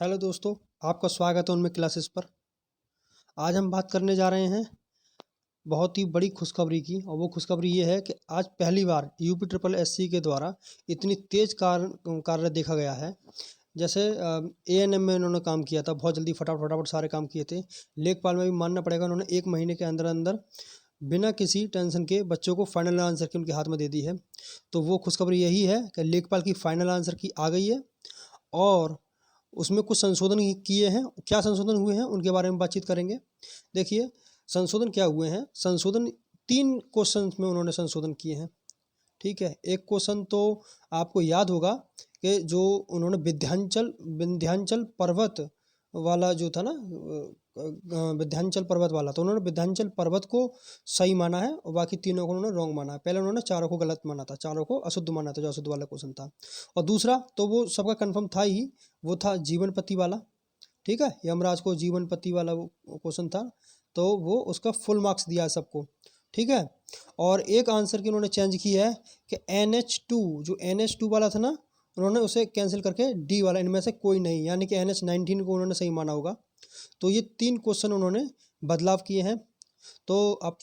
Hello दोस्तों, आपका स्वागत है उनमें क्लासेस पर। आज हम बात करने जा रहे हैं बहुत ही बड़ी खुशखबरी की, और वो खुशखबरी ये है कि आज पहली बार यूपी ट्रिपल एससी के द्वारा इतनी तेज कार्य देखा गया है। जैसे एएनएम में उन्होंने काम किया था, बहुत जल्दी फटाफट फटाफट सारे काम किए थे। लेखपाल में भी मानना पड़ेगा, उन्होंने 1 महीने के अंदर अंदर बिना किसी टेंशन के बच्चों को फाइनल आंसर की उनके हाथ में दे दी है। तो वो खुशखबरी यही है कि लेखपाल की फाइनल आंसर की आ गई है, और उसमें कुछ संशोधन किए हैं। क्या संशोधन हुए हैं उनके बारे में बातचीत करेंगे। देखिए, संशोधन क्या हुए हैं। संशोधन 3 क्वेश्चन में उन्होंने संशोधन किए हैं। ठीक है, एक क्वेश्चन तो आपको याद होगा कि जो उन्होंने विंध्याचल विंध्याचल पर्वत वाला जो था ना, विंध्याचल पर्वत वाला, तो उन्होंने विंध्याचल पर्वत को सही माना है और बाकी तीनों को उन्होंने रॉन्ग माना है। पहले उन्होंने चारों को गलत माना था, चारों को अशुद्ध माना था, जो अशुद्ध वाला क्वेश्चन था। और दूसरा तो वो सबका कंफर्म था ही, वो था जीवन पति वाला। ठीक है, यमराज को जीवन पति वाला वो क्वेश्चन था, तो वो उसका फुल मार्क्स दिया है सबको। ठीक है, और एक आंसर की उन्होंने चेंज किया है कि NH2, जो NH2 वाला था ना, उन्होंने उसे कैंसिल करके डी वाला, इनमें से कोई नहीं, यानी कि NH19 को उन्होंने सही माना होगा। तो ये 3 क्वेश्चन उन्होंने बदलाव किए हैं। तो अब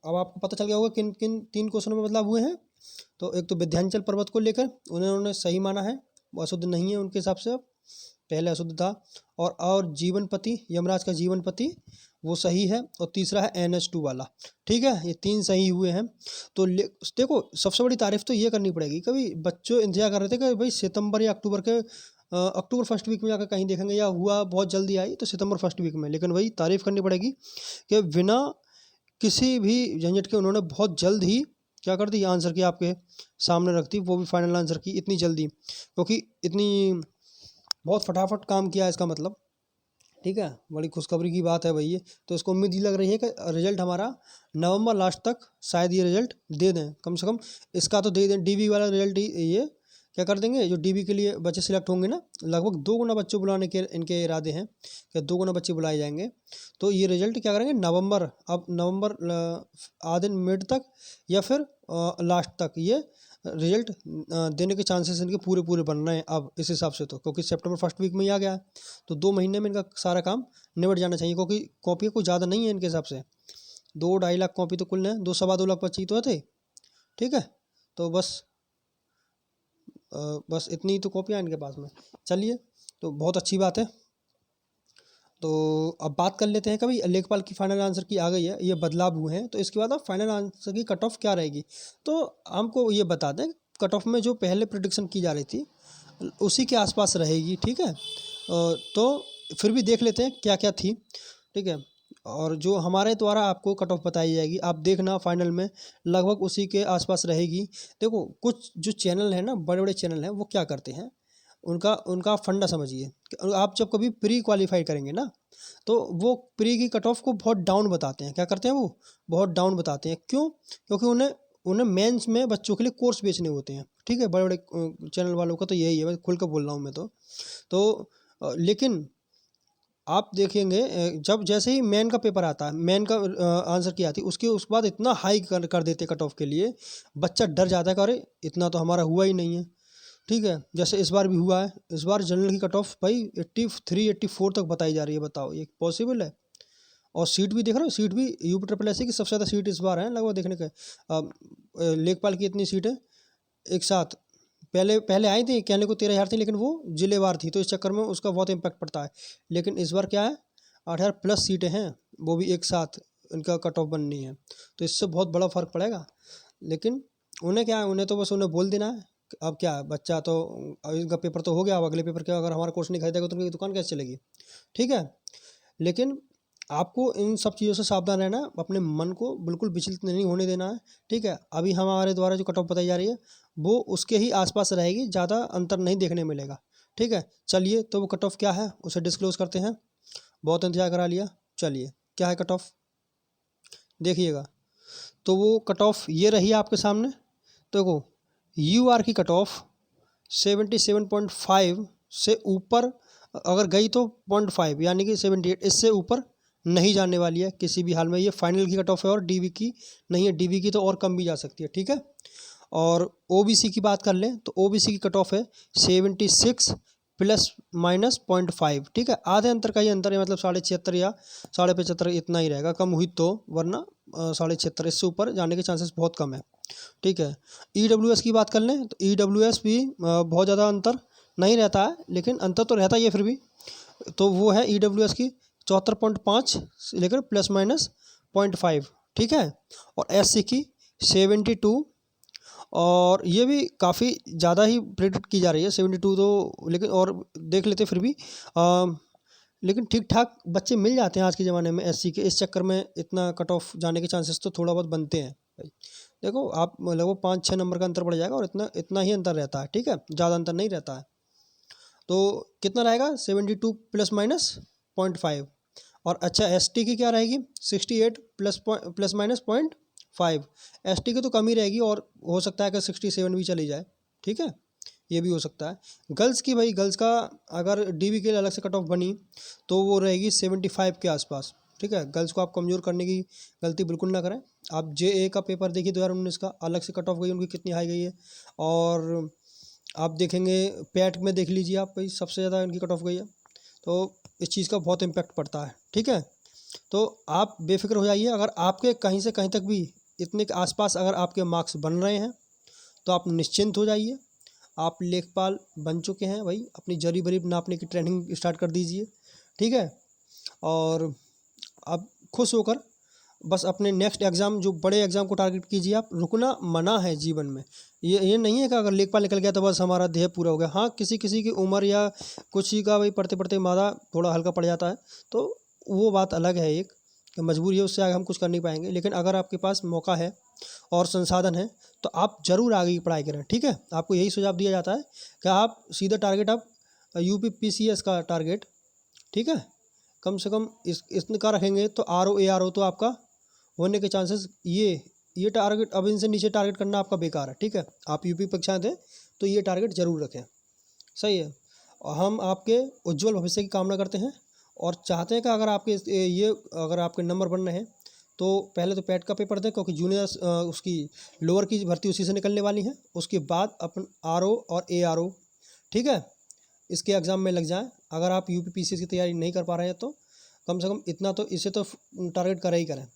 आपको पता चल गया होगा किन किन 3 क्वेश्चनों में बदलाव हुए हैं। तो एक तो विंध्याचल पर्वत को लेकर उन्होंने सही माना है, वो अशुद्ध नहीं है उनके हिसाब से, अब पहले अशुद्ध था। और जीवन पति, यमराज का जीवन पति, वो सही है। और तीसरा है NH2 वाला। ठीक है, ये 3 सही हुए हैं। तो देखो, सबसे बड़ी तारीफ तो ये करनी पड़ेगी, कभी बच्चों इंतजार कर रहे थे कि भाई सितंबर या अक्टूबर के अक्टूबर फर्स्ट वीक में जाकर कहीं देखेंगे, या हुआ बहुत जल्दी आई तो सितंबर फर्स्ट वीक में। लेकिन वही तारीफ करनी पड़ेगी कि बिना किसी भी झंझट के उन्होंने बहुत जल्द ही क्या कर दी, आंसर की आपके सामने रख दी, वो भी फाइनल आंसर की इतनी जल्दी, क्योंकि इतनी बहुत फटाफट काम किया इसका मतलब। ठीक है, बड़ी खुशखबरी की बात है भाई ये। तो इसको उम्मीद ही लग रही है कि रिजल्ट हमारा नवंबर लास्ट तक शायद ये रिजल्ट दे दें, कम से कम इसका तो दे दें। डीबी वाला रिजल्ट ही ये क्या कर देंगे, जो डीबी के लिए बच्चे सिलेक्ट होंगे ना, लगभग 2 गुना बच्चे बुलाने के इनके इरादे हैं कि 2 गुना बच्चे बुलाए जाएंगे। तो ये रिजल्ट क्या करेंगे, नवंबर, अब नवंबर आधे मिड तक या फिर लास्ट तक ये रिजल्ट देने के चांसेस इनके पूरे पूरे बन रहे हैं अब इस हिसाब से। तो क्योंकि सितंबर फर्स्ट वीक में ही आ गया है, तो 2 महीने में इनका सारा काम निबट जाना चाहिए, क्योंकि कॉपी कोई ज़्यादा नहीं है इनके हिसाब से। 2-2.5 लाख कॉपी तो कुल है, 2-2.25 लाख बच्चे तो थे। ठीक है, तो बस इतनी ही तो कॉपियाँ इनके पास में। चलिए, तो बहुत अच्छी बात है। तो अब बात कर लेते हैं, कभी लेखपाल की फाइनल आंसर की आ गई है, ये बदलाव हुए हैं, तो इसके बाद अब फाइनल आंसर की कट ऑफ क्या रहेगी। तो हमको ये बता दें, कट ऑफ में जो पहले प्रिडिक्शन की जा रही थी उसी के आसपास रहेगी। ठीक है, तो फिर भी देख लेते हैं क्या क्या थी। ठीक है, और जो हमारे द्वारा आपको कट ऑफ बताई जाएगी, आप देखना फाइनल में लगभग उसी के आसपास रहेगी। देखो, कुछ जो चैनल है ना, बड़े बड़े चैनल हैं, वो क्या करते हैं, उनका उनका फंडा समझिए। आप जब कभी प्री क्वालिफाई करेंगे ना, तो वो प्री की कट ऑफ को बहुत डाउन बताते हैं। क्या करते हैं, वो बहुत डाउन बताते हैं। क्यों? क्योंकि उन्हें उन्हें मेंस में बच्चों के लिए कोर्स बेचने होते हैं। ठीक है, बड़े बड़े चैनल वालों का तो यही है, मैं खुल कर बोल रहा हूँ मैं तो लेकिन आप देखेंगे, जब जैसे ही मेन का पेपर आता है, मेन का आंसर की आती है, उसके बाद इतना हाई कर देते कट ऑफ के लिए, बच्चा डर जाता है कि अरे इतना तो हमारा हुआ ही नहीं है। ठीक है, जैसे इस बार भी हुआ है, इस बार जनरल की कट ऑफ भाई 83-84 तक बताई जा रही है। बताओ, ये पॉसिबल है? और सीट भी देख रहे हो, सीट भी यूपी ट्रिपल एस की सबसे ज़्यादा सीट इस बार है लगभग देखने का। लेखपाल की इतनी सीटें एक साथ पहले पहले आई थी, कहने को 13,000 थी, लेकिन वो जिलेवार थी, तो इस चक्कर में उसका बहुत इम्पैक्ट पड़ता है। लेकिन इस बार क्या है, 8,000 प्लस सीटें हैं, वो भी एक साथ इनका कट ऑफ बननी है, तो इससे बहुत बड़ा फ़र्क पड़ेगा। लेकिन उन्हें क्या है, उन्हें तो बस उन्हें बोल देना है। अब क्या है, बच्चा तो अब इनका पेपर तो हो गया, अब अगले पेपर क्या, अगर हमारा कोर्स नहीं खरीदेगा तो उनकी दुकान कैसे चलेगी। ठीक है, लेकिन आपको इन सब चीज़ों से सावधान रहना है, अपने मन को बिल्कुल विचलित नहीं होने देना है। ठीक है, अभी हमारे द्वारा जो कट ऑफ बताई जा रही है वो उसके ही आसपास रहेगी, ज़्यादा अंतर नहीं देखने मिलेगा। ठीक है, चलिए, तो वो कट ऑफ क्या है उसे डिस्क्लोज करते हैं। बहुत इंतजार करा लिया, चलिए क्या है कट ऑफ, देखिएगा। तो वो कट ऑफ ये रही आपके सामने। तो देखो, UR की कट ऑफ 77.5 से ऊपर अगर गई तो 0.5 यानी कि 78, इससे ऊपर नहीं जाने वाली है किसी भी हाल में। ये फाइनल की कट ऑफ है और DB की नहीं है, DB की तो और कम भी जा सकती है। ठीक है, और OBC की बात कर लें तो OBC की कट ऑफ है 76 ±0.5, ठीक है। आधे अंतर का ही अंतर है, मतलब 76.5 या 75.5 इतना ही रहेगा, कम हुई तो, वरना 76.5 इससे ऊपर जाने के चांसेस बहुत कम है, ठीक है। EWS की बात कर लें तो EWS भी बहुत ज़्यादा अंतर नहीं रहता है, लेकिन अंतर तो रहता ही है फिर भी। तो वो है EWS की 74.5 से लेकर ±0.5, ठीक है। और SC की 72, और ये भी काफ़ी ज़्यादा ही प्रेडिक्ट की जा रही है 72 तो, लेकिन और देख लेते फिर भी लेकिन ठीक ठाक बच्चे मिल जाते हैं आज के ज़माने में SC के। इस चक्कर में इतना कट ऑफ जाने के चांसेस तो थोड़ा बहुत बनते हैं भाई। देखो आप लगभग 5-6 नंबर का अंतर पड़ जाएगा, और इतना इतना ही अंतर रहता है, ठीक है, ज़्यादा अंतर नहीं रहता है। तो कितना रहेगा 72 ±0.5। और अच्छा ST की क्या रहेगी 68 ±0.5। ST की तो कम ही रहेगी, और हो सकता है कि 67 भी चली जाए, ठीक है, ये भी हो सकता है। गर्ल्स की भाई, गर्ल्स का अगर DB के लिए अलग से कट ऑफ बनी तो वो रहेगी 75 के आसपास, ठीक है। गर्ल्स को आप कमज़ोर करने की गलती बिल्कुल ना करें। आप JA का पेपर देखिए 2019 का, अलग से कट ऑफ गई उनकी कितनी हाई गई है। और आप देखेंगे पैट में देख लीजिए आप भाई, सबसे ज़्यादा इनकी कट ऑफ गई है। तो इस चीज़ का बहुत इम्पैक्ट पड़ता है, ठीक है। तो आप बेफिक्र हो जाइए, अगर आपके कहीं से कहीं तक भी इतने के आसपास अगर आपके मार्क्स बन रहे हैं तो आप निश्चिंत हो जाइए। आप लेखपाल बन चुके हैं भाई, अपनी जरी बरीब नापने की ट्रेनिंग स्टार्ट कर दीजिए, ठीक है। और आप खुश होकर बस अपने नेक्स्ट एग्ज़ाम, जो बड़े एग्ज़ाम को टारगेट कीजिए। आप रुकना मना है जीवन में। ये नहीं है कि अगर लेखपाल निकल गया तो बस हमारा ध्येय पूरा हो गया। हाँ, किसी किसी की उम्र या कुछ ही का भाई पढ़ते पढ़ते मादा थोड़ा हल्का पड़ जाता है, तो वो बात अलग है, एक कि मजबूरी है, उससे आगे हम कुछ कर नहीं पाएंगे। लेकिन अगर आपके पास मौका है और संसाधन है तो आप ज़रूर आगे की पढ़ाई करें, ठीक है। आपको यही सुझाव दिया जाता है कि आप सीधा टारगेट, आप UP PCS का टारगेट, ठीक है, कम से कम इतना रखेंगे तो RO ARO तो आपका होने के चांसेस, ये टारगेट अब इनसे नीचे टारगेट करना आपका बेकार है, ठीक है। आप UP परीक्षाएं दें तो ये टारगेट जरूर रखें, सही है। और हम आपके उज्जवल भविष्य की कामना करते हैं, और चाहते हैं कि अगर आपके नंबर बन रहे हैं तो पहले तो पैट का पेपर दें, क्योंकि जूनियर उसकी लोअर की भर्ती उसी से निकलने वाली है। उसके बाद अपन RO और ARO, ठीक है, इसके एग्ज़ाम में लग जाएं। अगर आप UP PCS की तैयारी नहीं कर पा रहे हैं तो कम से कम इतना तो, इसे तो टारगेट करें ही करें,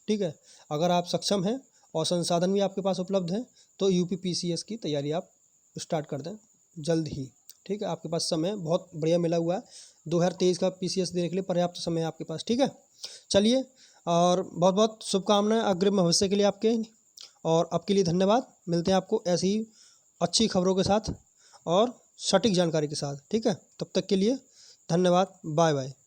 ठीक है। अगर आप सक्षम हैं और संसाधन भी आपके पास उपलब्ध हैं तो UP PCS की तैयारी आप स्टार्ट कर दें जल्द ही, ठीक है। आपके पास समय बहुत बढ़िया मिला हुआ है, 2023 का PCS देने के लिए पर्याप्त समय है आपके पास, ठीक है। चलिए, और बहुत बहुत शुभकामनाएं अग्रिम भविष्य के लिए आपके, और आपके लिए धन्यवाद। मिलते हैं आपको ऐसी ही अच्छी खबरों के साथ और सटीक जानकारी के साथ, ठीक है। तब तक के लिए धन्यवाद, बाय बाय।